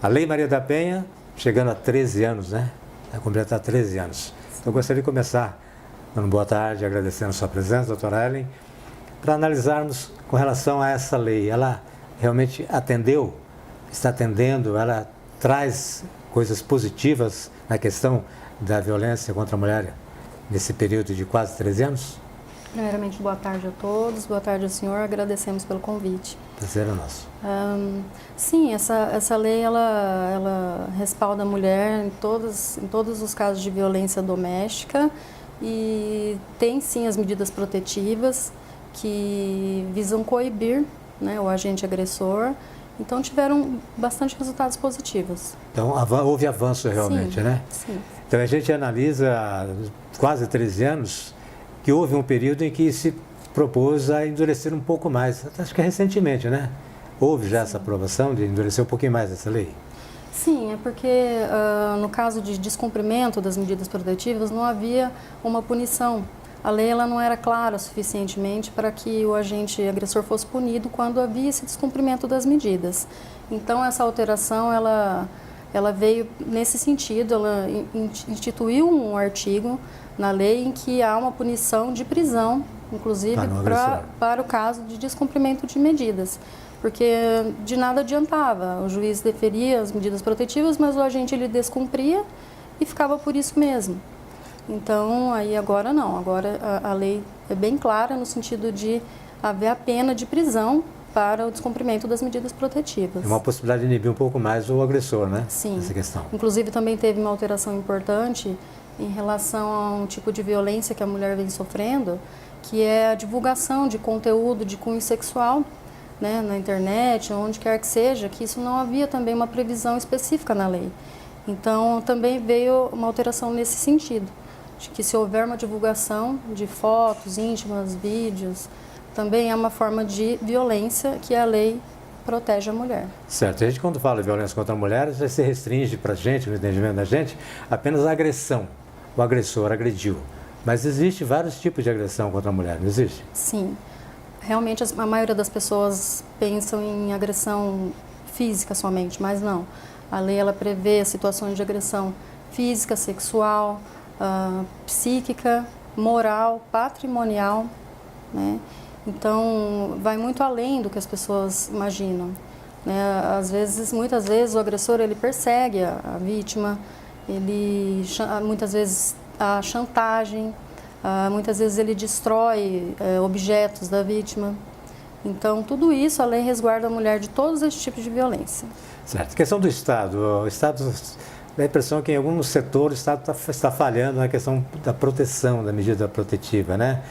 A Lei Maria da Penha, chegando a 13 anos, né? Vai completar 13 anos. Então, eu gostaria de começar, dando boa tarde, agradecendo a sua presença, doutora Ellen, para analisarmos com relação a essa lei. Ela realmente atendeu, está atendendo, ela traz coisas positivas na questão da violência contra a mulher nesse período de quase 13 anos? Primeiramente, boa tarde a todos, boa tarde ao senhor, agradecemos pelo convite. Prazer é nosso. Sim, essa lei, ela respalda a mulher em todos os casos de violência doméstica e tem sim as medidas protetivas que visam coibir, né, o agente agressor. Então tiveram bastante resultados positivos. Então houve avanço realmente, sim, né? Sim. Então a gente analisa há quase 13 anos que houve um período em que se propôs a endurecer um pouco mais. Acho que recentemente, né? Houve já essa aprovação de endurecer um pouquinho mais essa lei? Sim, é porque no caso de descumprimento das medidas protetivas não havia uma punição. A lei ela não era clara suficientemente para que o agente agressor fosse punido quando havia esse descumprimento das medidas. Então essa alteração ela veio nesse sentido, ela instituiu um artigo na lei em que há uma punição de prisão, inclusive para o caso de descumprimento de medidas. Porque de nada adiantava, o juiz deferia as medidas protetivas, mas o agente ele descumpria e ficava por isso mesmo. Então, aí agora não, agora a lei é bem clara no sentido de haver a pena de prisão para o descumprimento das medidas protetivas. É uma possibilidade de inibir um pouco mais o agressor, né? Sim. Essa questão. Inclusive também teve uma alteração importante em relação a um tipo de violência que a mulher vem sofrendo, que é a divulgação de conteúdo de cunho sexual, né, na internet, onde quer que seja, que isso não havia também uma previsão específica na lei. Então, também veio uma alteração nesse sentido, de que se houver uma divulgação de fotos íntimas, vídeos, também é uma forma de violência que a lei protege a mulher. Certo. A gente, quando fala de violência contra a mulher, já se restringe para a gente, no entendimento da gente, apenas a agressão. O agressor agrediu. Mas existe vários tipos de agressão contra a mulher, não existe? Sim. Realmente, a maioria das pessoas pensam em agressão física somente, mas não. A lei ela prevê situações de agressão física, sexual, psíquica, moral, patrimonial, né? Então, vai muito além do que as pessoas imaginam, né? Muitas vezes, o agressor ele persegue a vítima, muitas vezes a chantagem, muitas vezes ele destrói objetos da vítima. Então, tudo isso, a lei resguarda a mulher de todos esses tipos de violência. Certo. A questão do Estado. O Estado dá a impressão que em alguns setores o Estado está falhando na questão da proteção, da medida protetiva, né?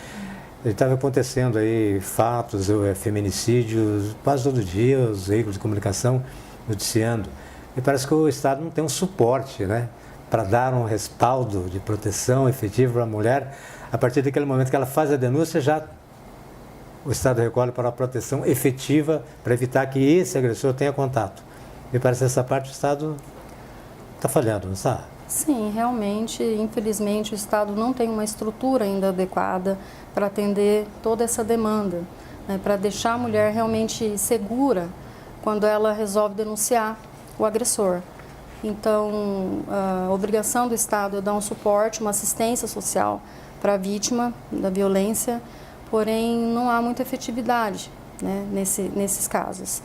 Estava acontecendo aí fatos, feminicídios, quase todo dia, os veículos de comunicação noticiando. E parece que o Estado não tem um suporte, né, para dar um respaldo de proteção efetiva para a mulher. A partir daquele momento que ela faz a denúncia, já o Estado recolhe para a proteção efetiva para evitar que esse agressor tenha contato. Me parece que essa parte do Estado está falhando, não está? Sim, realmente, infelizmente, o Estado não tem uma estrutura ainda adequada para atender toda essa demanda, né, para deixar a mulher realmente segura quando ela resolve denunciar o agressor. Então, a obrigação do Estado é dar um suporte, uma assistência social para a vítima da violência, porém não há muita efetividade, né, nesses casos.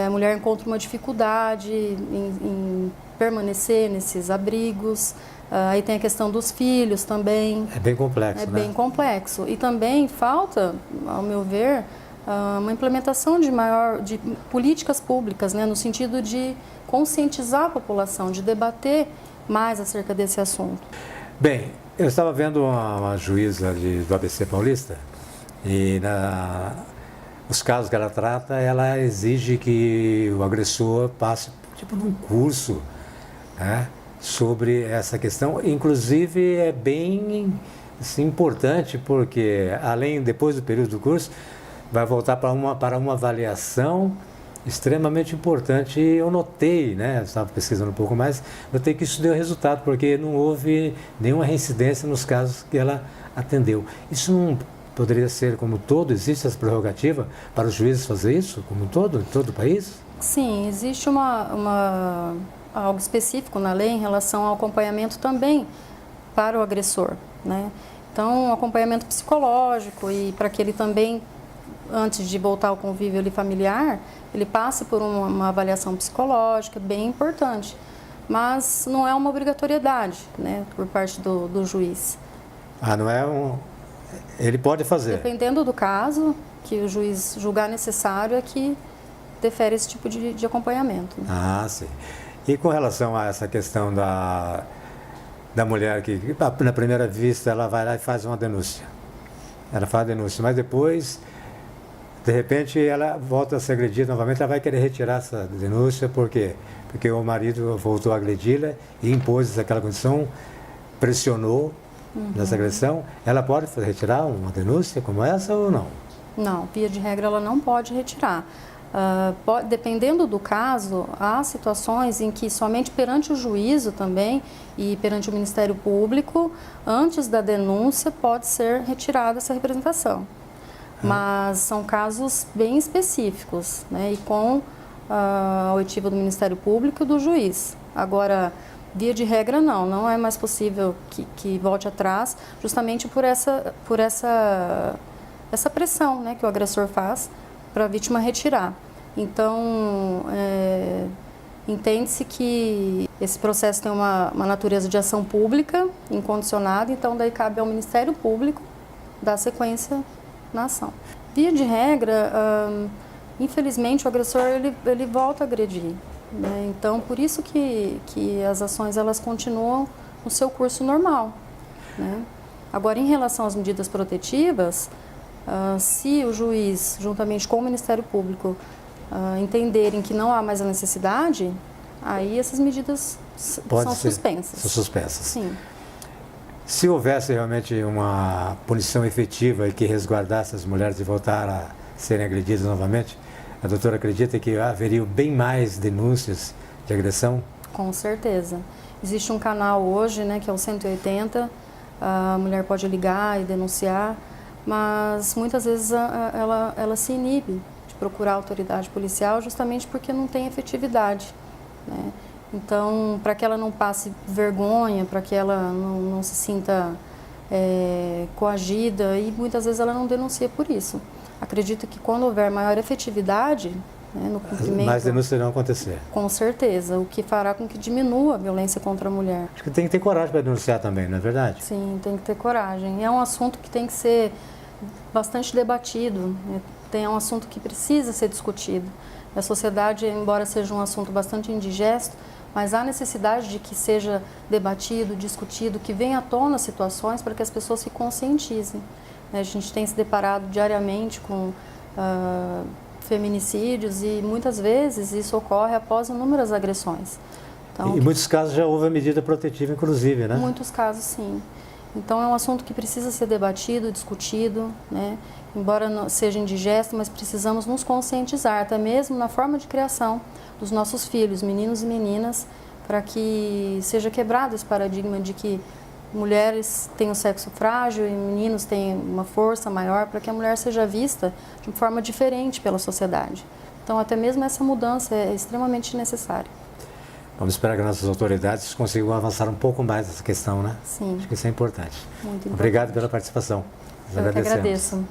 A mulher encontra uma dificuldade em permanecer nesses abrigos. Aí tem a questão dos filhos também. É bem complexo, né? É bem complexo. E também falta, ao meu ver, uma implementação de políticas públicas, né, no sentido de conscientizar a população, de debater mais acerca desse assunto. Bem, eu estava vendo uma juíza do ABC Paulista e nos casos que ela trata, ela exige que o agressor passe tipo num curso, né, sobre essa questão. Inclusive é bem assim, importante porque depois do período do curso vai voltar para uma avaliação extremamente importante. Eu notei, né, eu estava pesquisando um pouco mais, notei que isso deu resultado porque não houve nenhuma reincidência nos casos que ela atendeu. Isso não poderia ser como um todo? Existe essa prerrogativa para os juízes fazer isso como um todo, em todo o país? Sim, existe algo específico na lei em relação ao acompanhamento também para o agressor, né? Então, um acompanhamento psicológico e para que ele também, antes de voltar ao convívio ali familiar, ele passe por uma avaliação psicológica bem importante. Mas não é uma obrigatoriedade, né, por parte do juiz. Ah, não é um... Ele pode fazer? Dependendo do caso, que o juiz julgar necessário, é que defere esse tipo de acompanhamento. Ah, sim. E com relação a essa questão da mulher que, na primeira vista, ela vai lá e faz uma denúncia. Ela faz a denúncia, mas depois, de repente, ela volta a ser agredida novamente, ela vai querer retirar essa denúncia, por quê? Porque o marido voltou a agredi-la e impôs aquela condição, pressionou nessa agressão. Ela pode retirar uma denúncia como essa ou não? Não, via de regra ela não pode retirar. Dependendo do caso, há situações em que somente perante o juízo também e perante o Ministério Público, antes da denúncia, pode ser retirada essa representação. Mas são casos bem específicos, né, e com a oitiva do Ministério Público e do juiz. Agora, via de regra, não é mais possível que volte atrás, justamente por essa pressão, né, que o agressor faz para a vítima retirar. Então, entende-se que esse processo tem uma natureza de ação pública, incondicionada, então daí cabe ao Ministério Público dar sequência na ação. Via de regra, infelizmente o agressor ele volta a agredir, né? Então, por isso que as ações elas continuam no seu curso normal, né? Agora, em relação às medidas protetivas, se o juiz, juntamente com o Ministério Público, entenderem que não há mais a necessidade, aí essas medidas são suspensas. São suspensas. Sim. Se houvesse realmente uma punição efetiva e que resguardasse as mulheres de voltar a serem agredidas novamente, a doutora acredita que haveria bem mais denúncias de agressão? Com certeza. Existe um canal hoje, né, que é o 180, a mulher pode ligar e denunciar, mas muitas vezes ela se inibe de procurar a autoridade policial justamente porque não tem efetividade, né? Então, para que ela não passe vergonha, para que ela não se sinta coagida, e muitas vezes ela não denuncia por isso. Acredito que quando houver maior efetividade, né, no cumprimento... Mais denúncias irão acontecer. Com certeza, o que fará com que diminua a violência contra a mulher. Acho que tem que ter coragem para denunciar também, não é verdade? Sim, tem que ter coragem. É um assunto que tem que ser bastante debatido, né? É um assunto que precisa ser discutido. A sociedade, embora seja um assunto bastante indigesto, mas há necessidade de que seja debatido, discutido, que venha à tona situações para que as pessoas se conscientizem. A gente tem se deparado diariamente com feminicídios e muitas vezes isso ocorre após inúmeras agressões. Então, em muitos casos já houve a medida protetiva, inclusive, né? Em muitos casos, sim. Então é um assunto que precisa ser debatido, discutido, né? Embora não seja indigesto, mas precisamos nos conscientizar, até mesmo na forma de criação dos nossos filhos, meninos e meninas, para que seja quebrado esse paradigma de que mulheres têm um sexo frágil e meninos têm uma força maior, para que a mulher seja vista de uma forma diferente pela sociedade. Então, até mesmo essa mudança é extremamente necessária. Vamos esperar que nossas autoridades consigam avançar um pouco mais nessa questão, né? Sim. Acho que isso é importante. Muito importante. Obrigado pela participação. Eu que agradeço.